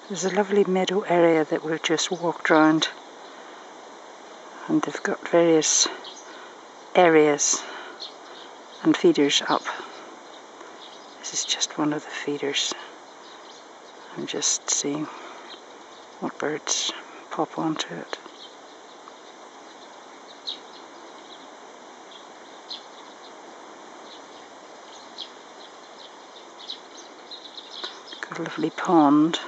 There's a lovely meadow area that we've just walked around, and they've got various areas and feeders up. This is just one of the feeders. I'm just seeing what birds pop onto it. Got a lovely pond.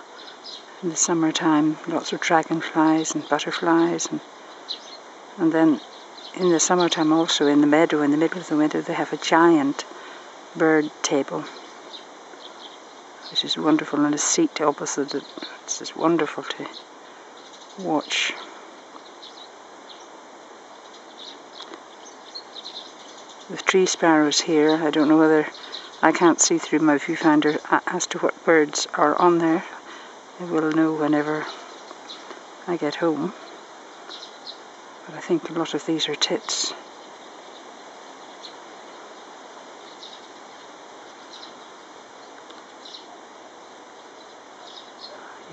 In the summertime, lots of dragonflies and butterflies, and then in the summertime also in the meadow in the middle of the winter they have a giant bird table, which is wonderful, and a seat opposite it. It's just wonderful to watch. With tree sparrows here, I don't know whether, I can't see through my viewfinder as to what birds are on there. I will know whenever I get home. But I think a lot of these are tits.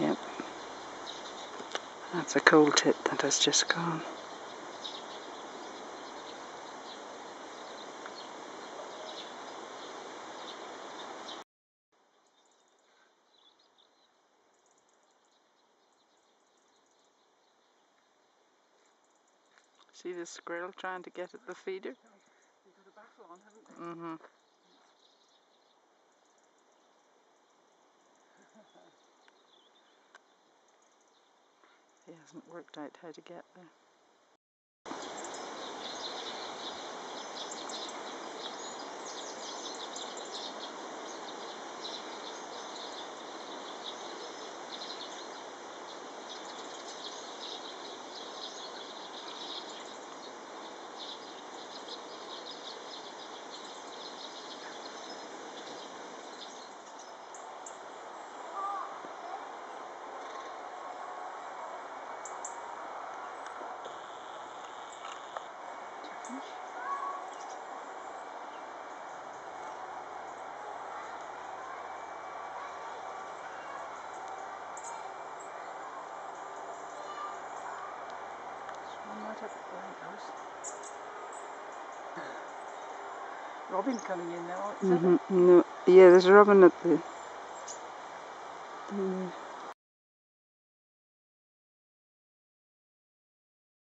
Yep. That's a coal tit that has just gone. See the squirrel trying to get at the feeder? You've got a baffle on, haven't you? Mm-hmm. He hasn't worked out how to get there. Robin coming in now. No, yeah, there's a robin at the